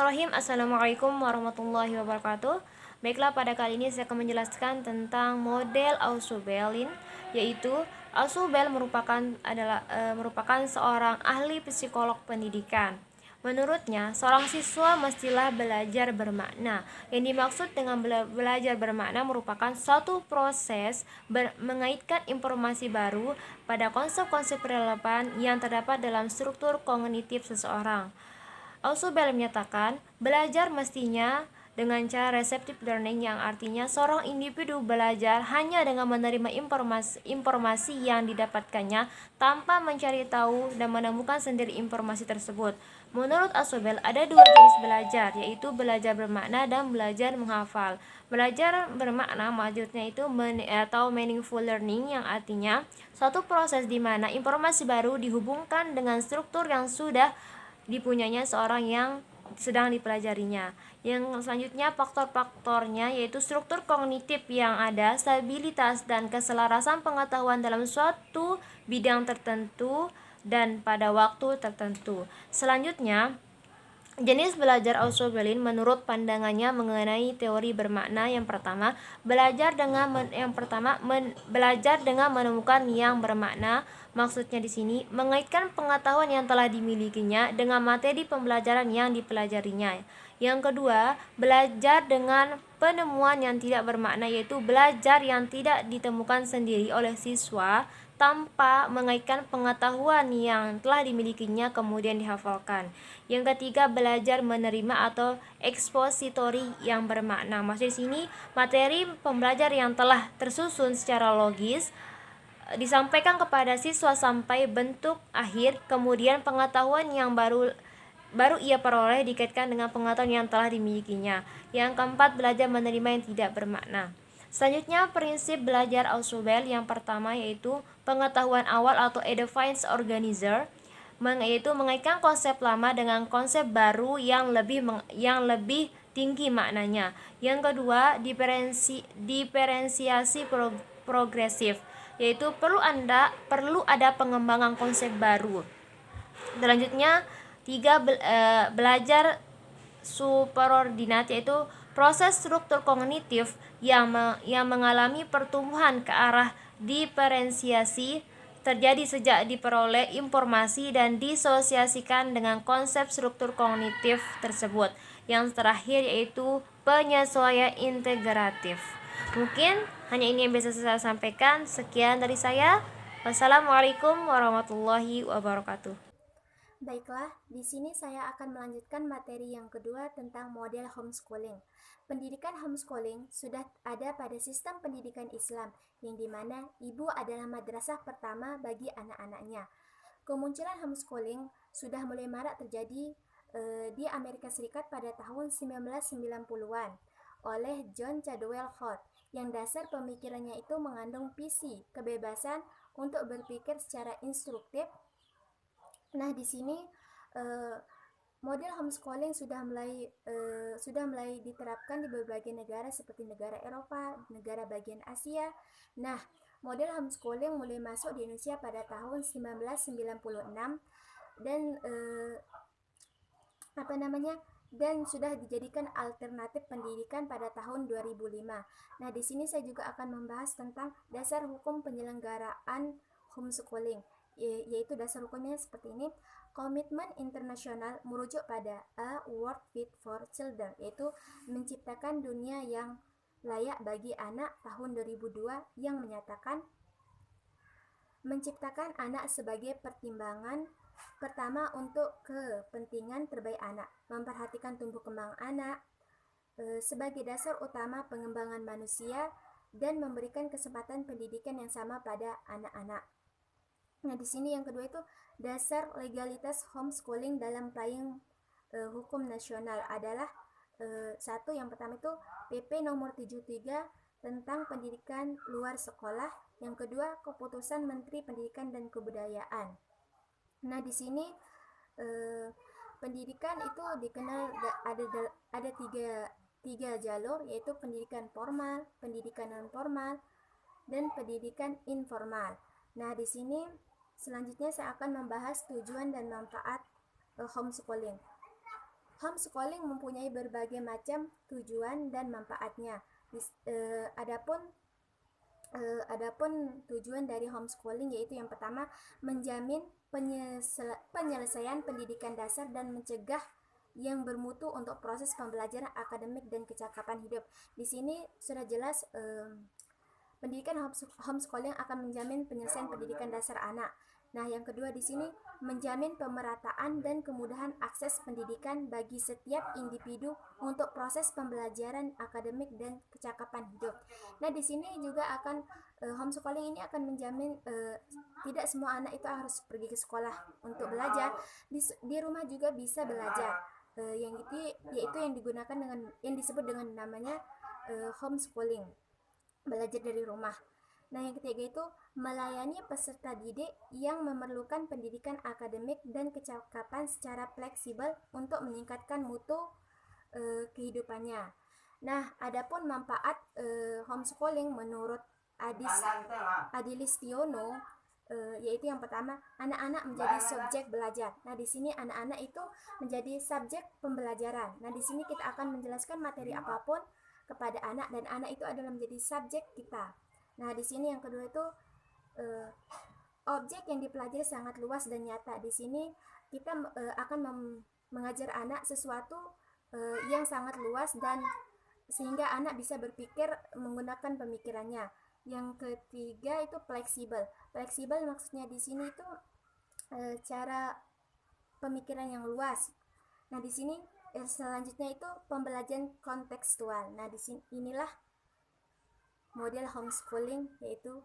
Bismillahirrahmanirrahim. Assalamualaikum warahmatullahi wabarakatuh. Baiklah, pada kali ini saya akan menjelaskan tentang model Ausubelin, yaitu Ausubel merupakan seorang ahli psikolog pendidikan. Menurutnya, seorang siswa mestilah belajar bermakna. Yang dimaksud dengan belajar bermakna merupakan suatu proses mengaitkan informasi baru pada konsep-konsep relevan yang terdapat dalam struktur kognitif seseorang. Ausubel menyatakan, belajar mestinya dengan cara receptive learning, yang artinya seorang individu belajar hanya dengan menerima informasi yang didapatkannya tanpa mencari tahu dan menemukan sendiri informasi tersebut. Menurut Ausubel, ada dua jenis belajar, yaitu belajar bermakna dan belajar menghafal. Belajar bermakna maksudnya itu meaningful learning, yang artinya suatu proses di mana informasi baru dihubungkan dengan struktur yang sudah dipunyainya seorang yang sedang dipelajarinya. Yang selanjutnya faktor-faktornya yaitu struktur kognitif yang ada, stabilitas dan keselarasan pengetahuan dalam suatu bidang tertentu dan pada waktu tertentu. Selanjutnya, jenis belajar Ausubelin menurut pandangannya mengenai teori bermakna. Yang pertama, belajar dengan menemukan yang bermakna. Maksudnya di sini mengaitkan pengetahuan yang telah dimilikinya dengan materi pembelajaran yang dipelajarinya. Yang kedua, belajar dengan penemuan yang tidak bermakna, yaitu belajar yang tidak ditemukan sendiri oleh siswa tanpa mengaitkan pengetahuan yang telah dimilikinya kemudian dihafalkan. Yang ketiga, belajar menerima atau ekspositori yang bermakna. Maksud di sini materi pembelajar yang telah tersusun secara logis disampaikan kepada siswa sampai bentuk akhir, kemudian pengetahuan yang baru ia peroleh dikaitkan dengan pengetahuan yang telah dimilikinya. Yang keempat, belajar menerima yang tidak bermakna. Selanjutnya, prinsip belajar Ausubel yang pertama yaitu pengetahuan awal atau advanced organizer, yaitu mengaitkan konsep lama dengan konsep baru yang lebih tinggi maknanya. Yang kedua, diferensiasi progresif, yaitu perlu ada pengembangan konsep baru. Selanjutnya, belajar superordinat, yaitu proses struktur kognitif yang mengalami pertumbuhan ke arah diferensiasi terjadi sejak diperoleh informasi dan disosiasikan dengan konsep struktur kognitif tersebut. Yang terakhir yaitu penyesuaian integratif. Mungkin hanya ini yang bisa saya sampaikan. Sekian dari saya. Wassalamualaikum warahmatullahi wabarakatuh. Baiklah, di sini saya akan melanjutkan materi yang kedua tentang model homeschooling. Pendidikan homeschooling sudah ada pada sistem pendidikan Islam, yang dimana ibu adalah madrasah pertama bagi anak-anaknya. Kemunculan homeschooling sudah mulai marak terjadi di Amerika Serikat pada tahun 1990-an oleh John Cadwell Holt, yang dasar pemikirannya itu mengandung visi kebebasan untuk berpikir secara instruktif. Nah, di sini model homeschooling sudah mulai diterapkan di berbagai negara seperti negara Eropa, negara bagian Asia. Nah, model homeschooling mulai masuk di Indonesia pada tahun 1996 dan dan sudah dijadikan alternatif pendidikan pada tahun 2005. Nah, di sini saya juga akan membahas tentang dasar hukum penyelenggaraan homeschooling, yaitu dasar hukumnya seperti ini. Komitmen internasional merujuk pada A World Fit for Children, yaitu menciptakan dunia yang layak bagi anak tahun 2002, yang menyatakan menciptakan anak sebagai pertimbangan pertama untuk kepentingan terbaik anak, memperhatikan tumbuh kembang anak sebagai dasar utama pengembangan manusia, dan memberikan kesempatan pendidikan yang sama pada anak-anak. Nah, di sini yang kedua itu dasar legalitas homeschooling dalam payung hukum nasional adalah satu, yang pertama itu PP nomor 73 tentang pendidikan luar sekolah. Yang kedua, keputusan Menteri Pendidikan dan Kebudayaan. Nah, di sini pendidikan itu dikenal ada tiga jalur, yaitu pendidikan formal, pendidikan non formal, dan pendidikan informal. Nah, di sini selanjutnya saya akan membahas tujuan dan manfaat homeschooling. Homeschooling mempunyai berbagai macam tujuan dan manfaatnya. Adapun tujuan dari homeschooling yaitu yang pertama, menjamin penyelesaian pendidikan dasar dan mencegah yang bermutu untuk proses pembelajaran akademik dan kecakapan hidup. Di sini sudah jelas pendidikan homeschooling akan menjamin penyelesaian pendidikan dasar anak. Nah, yang kedua di sini menjamin pemerataan dan kemudahan akses pendidikan bagi setiap individu untuk proses pembelajaran akademik dan kecakapan hidup. Nah, di sini juga akan homeschooling ini akan menjamin tidak semua anak itu harus pergi ke sekolah untuk belajar. Di rumah juga bisa belajar. Yang itu yaitu yang digunakan dengan yang disebut dengan namanya homeschooling, belajar dari rumah. Nah, yang ketiga itu melayani peserta didik yang memerlukan pendidikan akademik dan kecakapan secara fleksibel untuk meningkatkan mutu kehidupannya. Nah, adapun manfaat homeschooling menurut Adilistiono yaitu yang pertama, anak-anak menjadi subjek belajar. Nah, di sini anak-anak itu menjadi subjek pembelajaran. Nah, di sini kita akan menjelaskan materi apapun kepada anak dan anak itu adalah menjadi subjek kita. Nah, di sini yang kedua itu objek yang dipelajari sangat luas dan nyata. Di sini kita akan mengajar anak sesuatu yang sangat luas dan sehingga anak bisa berpikir menggunakan pemikirannya. Yang ketiga itu fleksibel. Fleksibel maksudnya di sini itu cara pemikiran yang luas. Nah, di sini selanjutnya itu pembelajaran kontekstual. Nah, di sini inilah model homeschooling yaitu.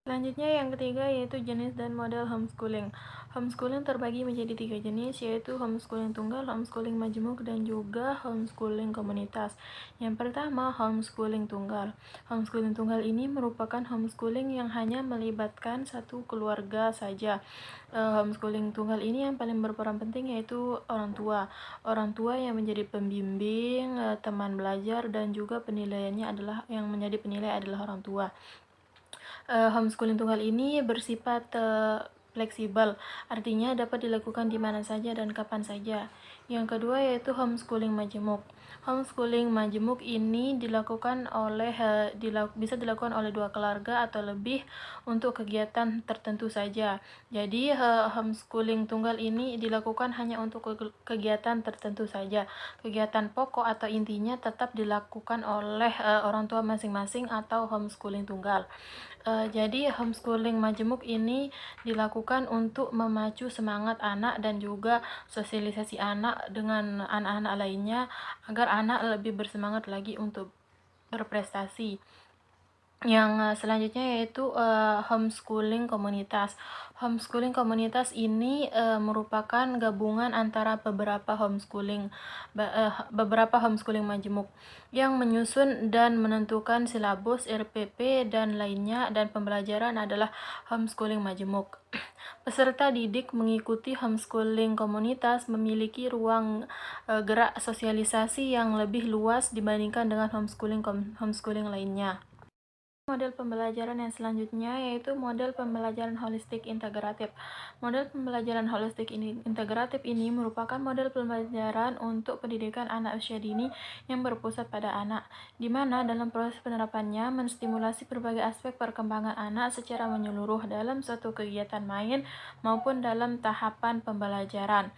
Selanjutnya yang ketiga yaitu jenis dan model homeschooling. Homeschooling terbagi menjadi 3 jenis, yaitu homeschooling tunggal, homeschooling majemuk, dan juga homeschooling komunitas. Yang pertama, homeschooling tunggal. Homeschooling tunggal ini merupakan homeschooling yang hanya melibatkan satu keluarga saja. Homeschooling tunggal ini yang paling berperan penting yaitu orang tua. Orang tua yang menjadi pembimbing, teman belajar, dan juga penilaiannya adalah yang menjadi penilai adalah orang tua. Homeschooling tunggal ini bersifat fleksibel, artinya dapat dilakukan di mana saja dan kapan saja. Yang kedua yaitu homeschooling majemuk. Homeschooling majemuk ini bisa dilakukan oleh 2 keluarga atau lebih untuk kegiatan tertentu saja. Jadi homeschooling tunggal ini dilakukan hanya untuk kegiatan tertentu saja. Kegiatan pokok atau intinya tetap dilakukan oleh orang tua masing-masing atau homeschooling tunggal. Jadi homeschooling majemuk ini dilakukan untuk memacu semangat anak dan juga sosialisasi anak dengan anak-anak lainnya agar anak lebih bersemangat lagi untuk berprestasi. Yang selanjutnya yaitu homeschooling komunitas. Homeschooling komunitas ini merupakan gabungan antara beberapa homeschooling majemuk yang menyusun dan menentukan silabus RPP dan lainnya, dan pembelajaran adalah homeschooling majemuk. Peserta didik mengikuti homeschooling komunitas memiliki ruang gerak sosialisasi yang lebih luas dibandingkan dengan homeschooling lainnya. Model pembelajaran yang selanjutnya yaitu model pembelajaran holistik integratif. Model pembelajaran holistik integratif ini merupakan model pembelajaran untuk pendidikan anak usia dini yang berpusat pada anak, di mana dalam proses penerapannya menstimulasi berbagai aspek perkembangan anak secara menyeluruh dalam suatu kegiatan main maupun dalam tahapan pembelajaran,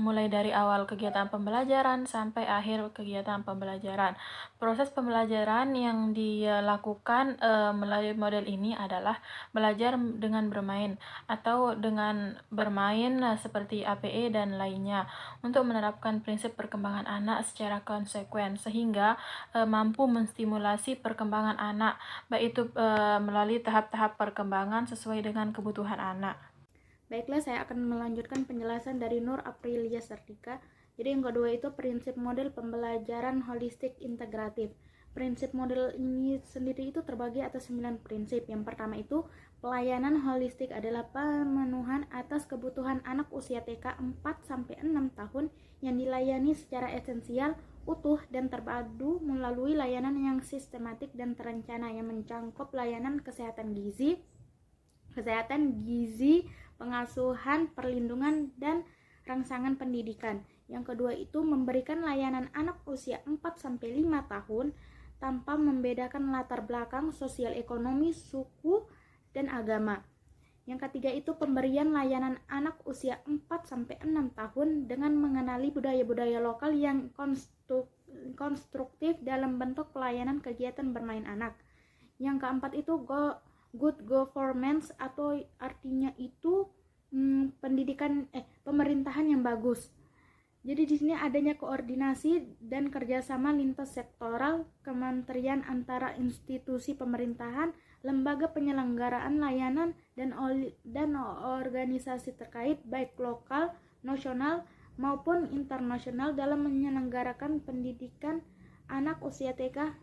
mulai dari awal kegiatan pembelajaran sampai akhir kegiatan pembelajaran. Proses pembelajaran yang dilakukan melalui model ini adalah belajar dengan bermain atau dengan bermain seperti APE dan lainnya untuk menerapkan prinsip perkembangan anak secara konsekuen sehingga mampu menstimulasi perkembangan anak, baik itu melalui tahap-tahap perkembangan sesuai dengan kebutuhan anak. Baiklah, saya akan melanjutkan penjelasan dari Nur Aprilia Sardika. Jadi yang kedua itu prinsip model pembelajaran holistik integratif. Prinsip model ini sendiri itu terbagi atas 9 prinsip. Yang pertama itu pelayanan holistik adalah pemenuhan atas kebutuhan anak usia TK 4-6 tahun yang dilayani secara esensial, utuh, dan terpadu melalui layanan yang sistematik dan terencana yang mencakup layanan kesehatan gizi, pengasuhan, perlindungan, dan rangsangan pendidikan. Yang kedua itu memberikan layanan anak usia 4-5 tahun tanpa membedakan latar belakang sosial ekonomi, suku, dan agama. Yang ketiga itu pemberian layanan anak usia 4-6 tahun dengan mengenali budaya-budaya lokal yang konstruktif dalam bentuk pelayanan kegiatan bermain anak. Yang keempat itu good governance, atau artinya itu pemerintahan yang bagus. Jadi di sini adanya koordinasi dan kerjasama lintas sektoral kementerian antara institusi pemerintahan, lembaga penyelenggaraan layanan, dan organisasi terkait baik lokal, nasional maupun internasional dalam menyelenggarakan pendidikan anak usia TK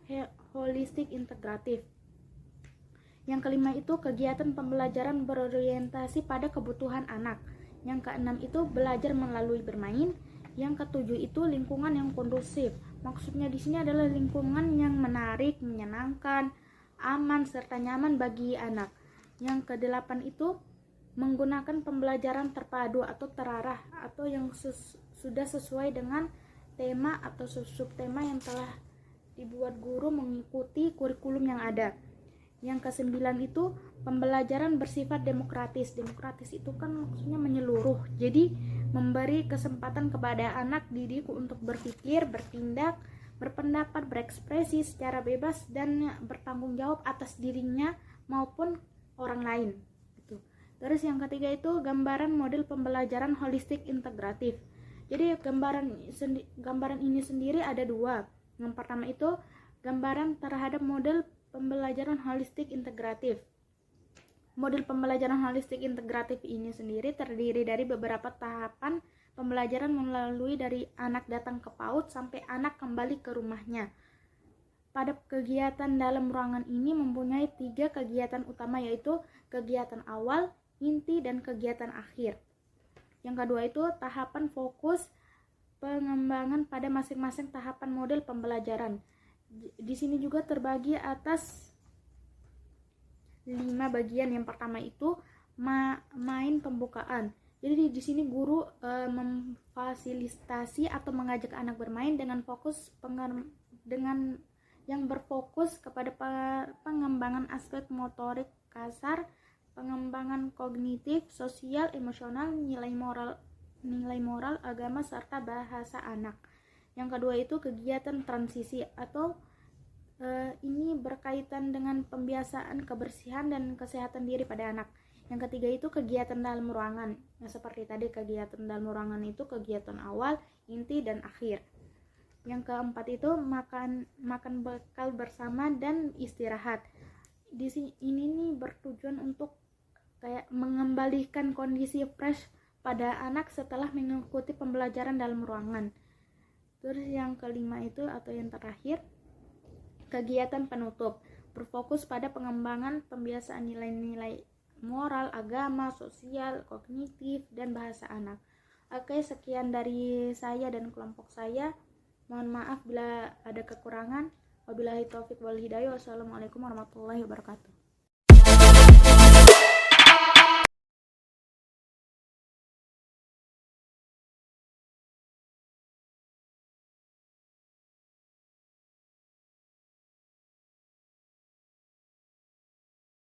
holistik integratif. Yang kelima itu kegiatan pembelajaran berorientasi pada kebutuhan anak. Yang keenam itu belajar melalui bermain. Yang ketujuh itu lingkungan yang kondusif. Maksudnya di sini adalah lingkungan yang menarik, menyenangkan, aman, serta nyaman bagi anak. Yang kedelapan itu menggunakan pembelajaran terpadu atau terarah, atau yang sudah sesuai dengan tema atau subtema yang telah dibuat guru mengikuti kurikulum yang ada. Yang kesembilan itu pembelajaran bersifat demokratis. Demokratis itu kan maksudnya menyeluruh. Jadi memberi kesempatan kepada anak didik untuk berpikir, bertindak, berpendapat, berekspresi secara bebas dan bertanggung jawab atas dirinya maupun orang lain. Gitu. Terus yang ketiga itu gambaran model pembelajaran holistik integratif. Jadi gambaran ini sendiri ada dua. Yang pertama itu gambaran terhadap model pembelajaran holistik integratif. Model pembelajaran holistik integratif ini sendiri terdiri dari beberapa tahapan pembelajaran melalui dari anak datang ke PAUD sampai anak kembali ke rumahnya. Pada kegiatan dalam ruangan ini mempunyai 3 kegiatan utama, yaitu kegiatan awal, inti, dan kegiatan akhir. Yang kedua itu tahapan fokus pengembangan pada masing-masing tahapan model pembelajaran. Di sini juga terbagi atas 5 bagian. Yang pertama itu main pembukaan. Jadi di sini guru memfasilitasi atau mengajak anak bermain dengan yang berfokus kepada pengembangan aspek motorik kasar, pengembangan kognitif, sosial, emosional, nilai moral, agama, serta bahasa anak. Yang kedua itu kegiatan transisi atau ini berkaitan dengan pembiasaan kebersihan dan kesehatan diri pada anak. Yang ketiga itu kegiatan dalam ruangan. Nah, seperti tadi kegiatan dalam ruangan itu kegiatan awal, inti, dan akhir. Yang keempat itu makan bekal bersama dan istirahat. Di sini ini bertujuan untuk kayak mengembalikan kondisi fresh pada anak setelah mengikuti pembelajaran dalam ruangan. Terus yang kelima itu atau yang terakhir, kegiatan penutup berfokus pada pengembangan pembiasaan nilai-nilai moral, agama, sosial, kognitif, dan bahasa anak. Oke, sekian dari saya dan kelompok saya. Mohon maaf bila ada kekurangan. Wabillahi taufiq wal hidayah. Wassalamualaikum warahmatullahi wabarakatuh.